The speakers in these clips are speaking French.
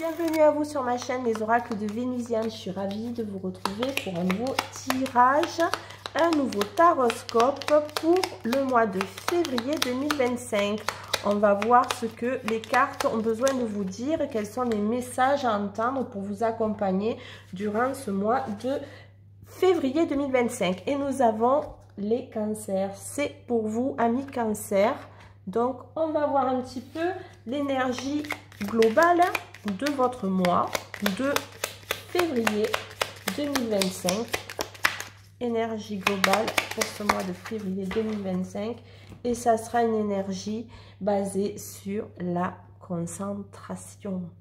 Bienvenue à vous sur ma chaîne Les Oracles de Vénusienne. Je suis ravie de vous retrouver pour un nouveau tirage, un nouveau taroscope pour le mois de février 2025. On va voir ce que les cartes ont besoin de vous dire, quels sont les messages à entendre pour vous accompagner durant ce mois de février 2025. Et nous avons les cancers. C'est pour vous, amis cancer. Donc, on va voir un petit peu l'énergie globale de votre mois de février 2025. Énergie globale pour ce mois de février 2025. Et ça sera une énergie basée sur la concentration.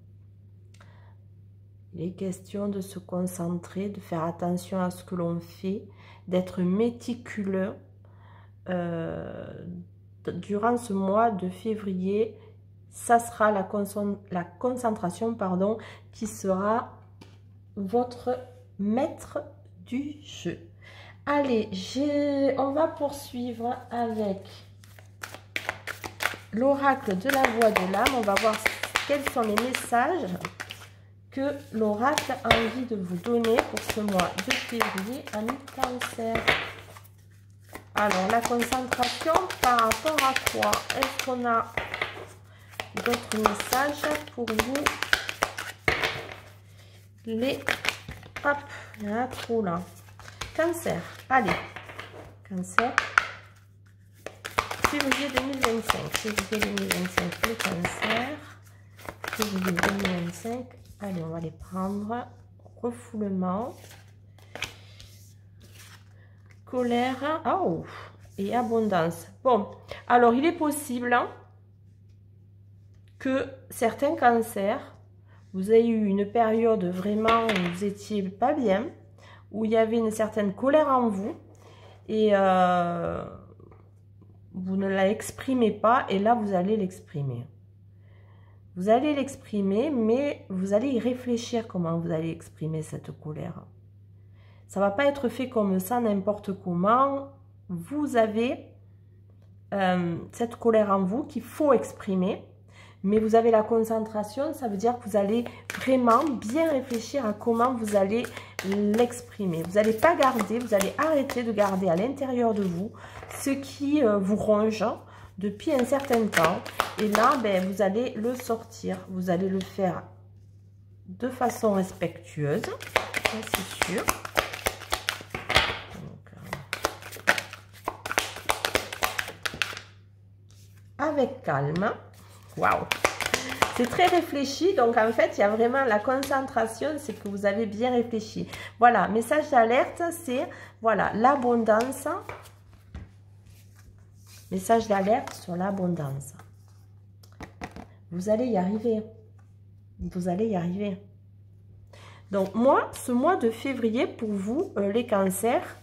Il est question de se concentrer, de faire attention à ce que l'on fait, d'être méticuleux durant ce mois de février. Ça sera la concentration, pardon, qui sera votre maître du jeu. Allez, on va poursuivre avec l'oracle de la voix de l'âme. On va voir quels sont les messages que l'oracle a envie de vous donner pour ce mois de février, amis cancer. Alors, la concentration par rapport à quoi? Est-ce qu'on a d'autres messages pour vous? Hop, il y en a trop là. Cancer, allez. Cancer. Février 2025. Février 2025, le cancer. Février 2025. Allez, on va les prendre. Refoulement. Colère. Oh, et abondance. Bon, alors il est possible que certains cancers, vous ayez eu une période vraiment où vous n'étiez pas bien, où il y avait une certaine colère en vous, et vous ne la exprimez pas, et là vous allez l'exprimer. Vous allez l'exprimer, mais vous allez y réfléchir comment vous allez exprimer cette colère. Ça ne va pas être fait comme ça, n'importe comment. Vous avez cette colère en vous qu'il faut exprimer, mais vous avez la concentration, ça veut dire que vous allez vraiment bien réfléchir à comment vous allez l'exprimer. Vous n'allez pas garder, vous allez arrêter de garder à l'intérieur de vous ce qui vous ronge depuis un certain temps. Et là, ben, vous allez le sortir. Vous allez le faire de façon respectueuse, c'est sûr. Avec calme. Waouh, c'est très réfléchi, donc en fait il y a vraiment la concentration, c'est que vous avez bien réfléchi. Voilà, message d'alerte, c'est voilà l'abondance. Message d'alerte sur l'abondance. Vous allez y arriver. Vous allez y arriver. Donc moi, ce mois de février pour vous, les cancers,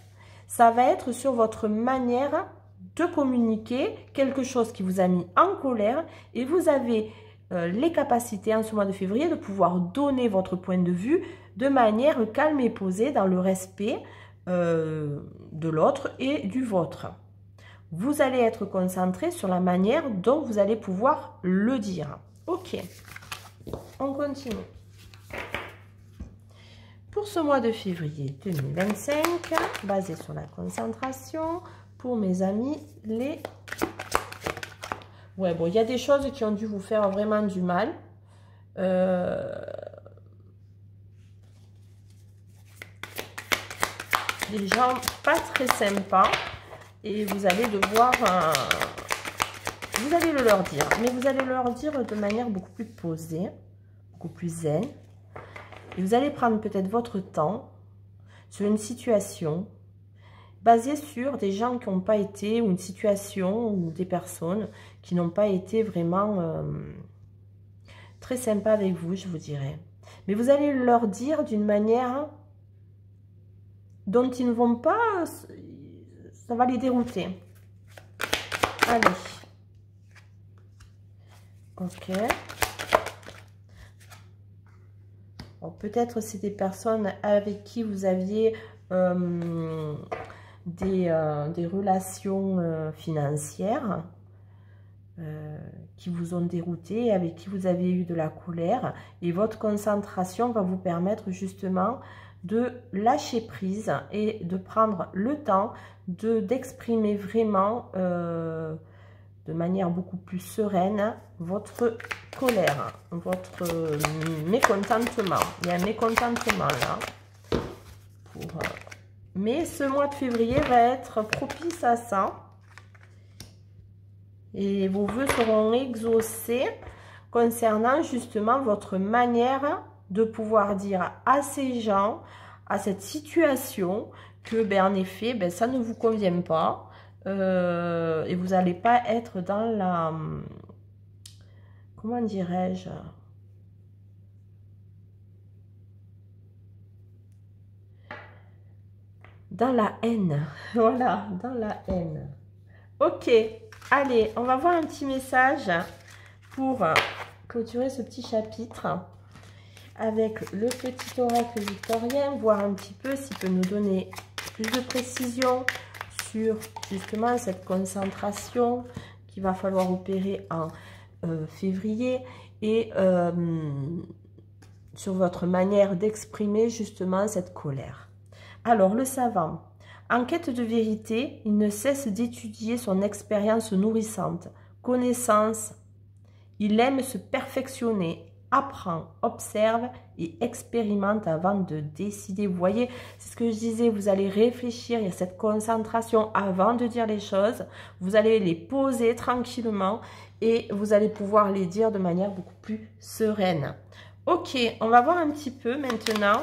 ça va être sur votre manière de communiquer, quelque chose qui vous a mis en colère, et vous avez les capacités en ce mois de février de pouvoir donner votre point de vue de manière calme et posée dans le respect de l'autre et du vôtre. Vous allez être concentré sur la manière dont vous allez pouvoir le dire. Ok, on continue. Pour ce mois de février 2025, basé sur la concentration, pour mes amis, les... Ouais, bon, il y a des choses qui ont dû vous faire vraiment du mal. Des gens pas très sympas. Et vous allez devoir... vous allez le leur dire. Mais vous allez leur dire de manière beaucoup plus posée, beaucoup plus zen. Et vous allez prendre peut-être votre temps sur une situation basé sur des gens qui n'ont pas été, ou une situation, ou des personnes qui n'ont pas été vraiment très sympas avec vous, je vous dirais. Mais vous allez leur dire d'une manière dont ils ne vont pas, ça va les dérouter. Allez. Ok. Bon, peut-être c'est des personnes avec qui vous aviez... des relations financières, qui vous ont dérouté, avec qui vous avez eu de la colère. Et votre concentration va vous permettre justement de lâcher prise et de prendre le temps d'exprimer vraiment de manière beaucoup plus sereine votre colère, votre mécontentement. Il y a un mécontentement là. Mais ce mois de février va être propice à ça. Et vos vœux seront exaucés concernant justement votre manière de pouvoir dire à ces gens, à cette situation, que en effet, ça ne vous convient pas. Et vous n'allez pas être dans la... Comment dirais-je? Dans la haine. Voilà, dans la haine. Ok, allez, on va voir un petit message pour clôturer ce petit chapitre avec le petit oracle victorien, voir un petit peu s'il peut nous donner plus de précision sur justement cette concentration qu'il va falloir opérer en février et sur votre manière d'exprimer justement cette colère. Alors, le savant, en quête de vérité, il ne cesse d'étudier son expérience nourrissante, connaissance. Il aime se perfectionner, apprend, observe et expérimente avant de décider. Vous voyez, c'est ce que je disais, vous allez réfléchir, il y a cette concentration avant de dire les choses. Vous allez les poser tranquillement et vous allez pouvoir les dire de manière beaucoup plus sereine. Ok, on va voir un petit peu maintenant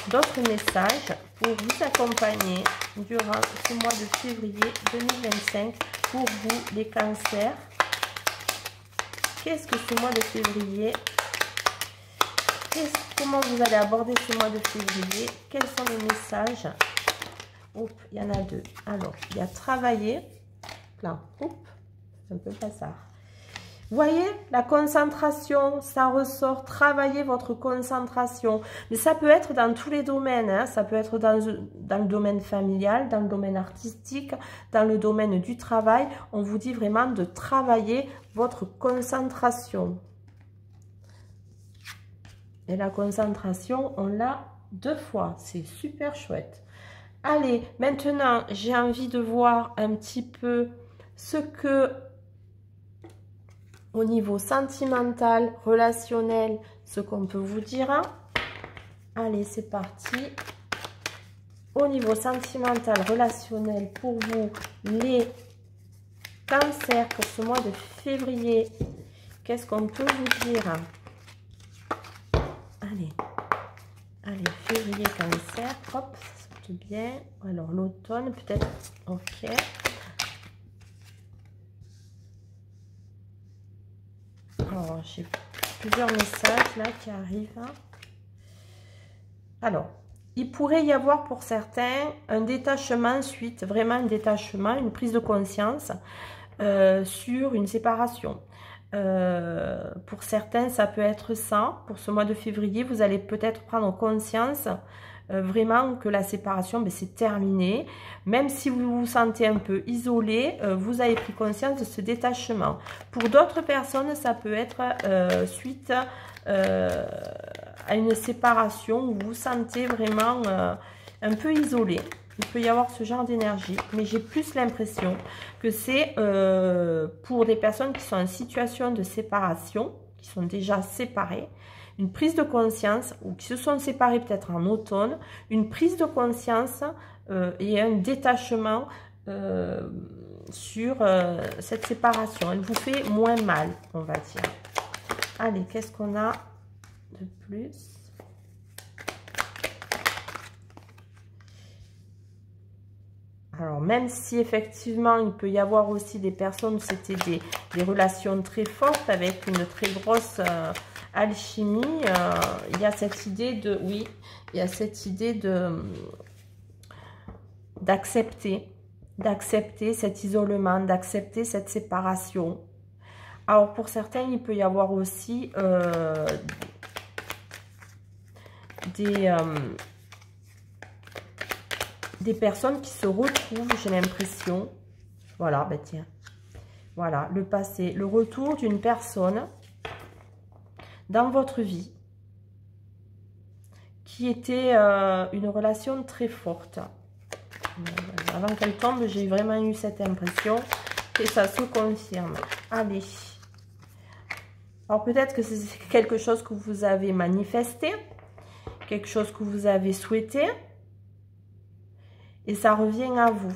d'autres messages pour vous accompagner durant ce mois de février 2025 pour vous les cancers. Qu'est-ce que ce mois de février? Comment vous allez aborder ce mois de février? Quels sont les messages? Oups, il y en a deux. Alors, il y a travailler. Là, oups, c'est un peu bazar. Vous voyez, la concentration, ça ressort, travailler votre concentration. Mais ça peut être dans tous les domaines, hein. Ça peut être dans le domaine familial, dans le domaine artistique, dans le domaine du travail. On vous dit vraiment de travailler votre concentration. Et la concentration, on l'a 2 fois. C'est super chouette. Allez, maintenant, j'ai envie de voir un petit peu ce que... Au niveau sentimental, relationnel, ce qu'on peut vous dire. Allez, c'est parti. Au niveau sentimental, relationnel, pour vous, les cancers, pour ce mois de février, qu'est-ce qu'on peut vous dire? Allez, février, cancer, hop, ça saute bien. Alors, l'automne, peut-être, ok. Alors, j'ai plusieurs messages là qui arrivent. Alors, il pourrait y avoir pour certains un détachement suite, vraiment un détachement, une prise de conscience sur une séparation. Pour certains, ça peut être ça. Pour ce mois de février, vous allez peut-être prendre conscience vraiment que la séparation, c'est terminé. Même si vous vous sentez un peu isolé, vous avez pris conscience de ce détachement. Pour d'autres personnes, ça peut être suite à une séparation où vous vous sentez vraiment un peu isolé. Il peut y avoir ce genre d'énergie, mais j'ai plus l'impression que c'est pour des personnes qui sont en situation de séparation, qui sont déjà séparées, une prise de conscience, ou qui se sont séparés peut-être en automne, une prise de conscience et un détachement sur cette séparation. Elle vous fait moins mal, on va dire. Allez, qu'est-ce qu'on a de plus? Alors, même si effectivement, il peut y avoir aussi des personnes où c'était des relations très fortes avec une très grosse alchimie, il y a cette idée de, oui, il y a cette idée d'accepter cet isolement, d'accepter cette séparation. Alors, pour certains, il peut y avoir aussi des personnes qui se retrouvent, j'ai l'impression. Voilà, ben tiens, Voilà, le passé, le retour d'une personne dans votre vie qui était une relation très forte. Avant qu'elle tombe, j'ai vraiment eu cette impression et ça se confirme. Allez. Alors peut-être que c'est quelque chose que vous avez manifesté, quelque chose que vous avez souhaité et ça revient à vous.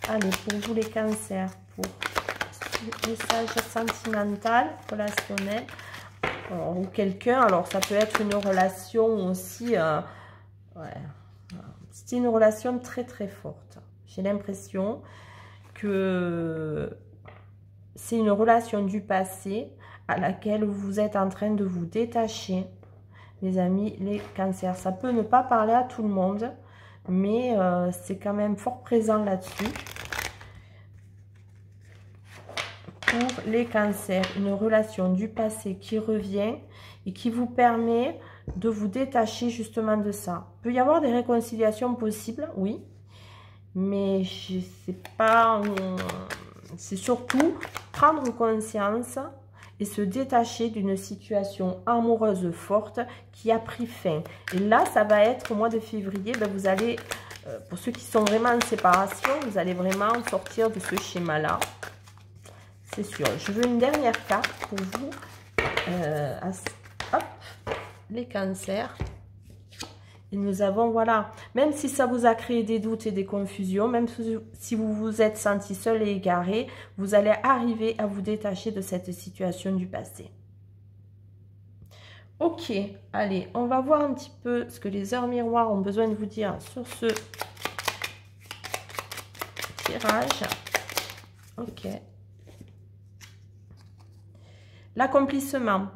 Allez, pour vous les cancers, pour message sentimental, relationnel, ou quelqu'un, alors ça peut être une relation aussi, c'est une relation très très forte. J'ai l'impression que c'est une relation du passé à laquelle vous êtes en train de vous détacher, mes amis, les cancers. Ça peut ne pas parler à tout le monde, mais c'est quand même fort présent là-dessus. Pour les cancers, une relation du passé qui revient et qui vous permet de vous détacher justement de ça. Il peut y avoir des réconciliations possibles, oui, mais je sais pas, c'est surtout prendre conscience et se détacher d'une situation amoureuse forte qui a pris fin. Et là, ça va être au mois de février, ben vous allez, pour ceux qui sont vraiment en séparation, vous allez vraiment sortir de ce schéma-là. C'est sûr. Je veux une dernière carte pour vous. Hop, les cancers. Et nous avons, voilà, même si ça vous a créé des doutes et des confusions, même si vous vous êtes senti seul et égaré, vous allez arriver à vous détacher de cette situation du passé. Ok, allez, on va voir un petit peu ce que les heures miroirs ont besoin de vous dire sur ce tirage. Ok. L'accomplissement.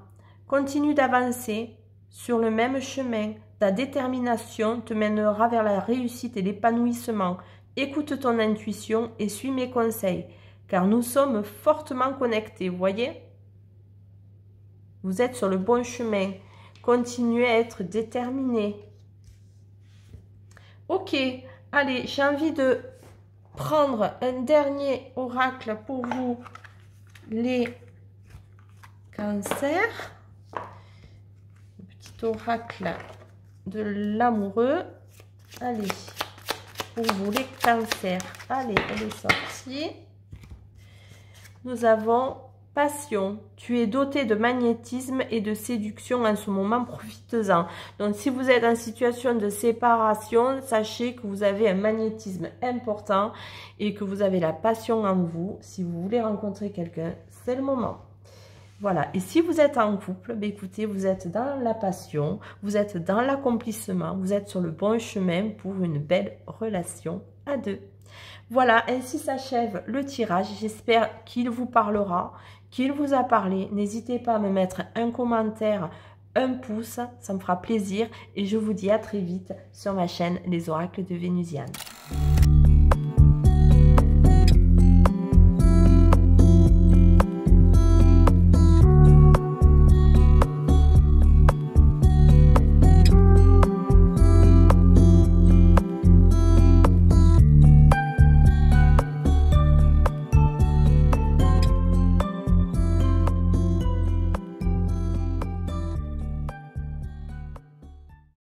Continue d'avancer sur le même chemin. Ta détermination te mènera vers la réussite et l'épanouissement. Écoute ton intuition et suis mes conseils, car nous sommes fortement connectés, vous voyez? Vous êtes sur le bon chemin. Continuez à être déterminé. Ok, allez, j'ai envie de prendre un dernier oracle pour vous, les cancers. Le petit oracle de l'amoureux. Allez, pour vous les cancers. Allez, elle est sortie. Nous avons passion. Tu es doté de magnétisme et de séduction en ce moment, profites-en. Donc si vous êtes en situation de séparation, sachez que vous avez un magnétisme important et que vous avez la passion en vous. Si vous voulez rencontrer quelqu'un, c'est le moment. Voilà, et si vous êtes en couple, ben écoutez, vous êtes dans la passion, vous êtes dans l'accomplissement, vous êtes sur le bon chemin pour une belle relation à deux. Voilà, ainsi s'achève le tirage. J'espère qu'il vous parlera, qu'il vous a parlé. N'hésitez pas à me mettre un commentaire, un pouce, ça me fera plaisir. Et je vous dis à très vite sur ma chaîne Les Oracles de Vénusiane.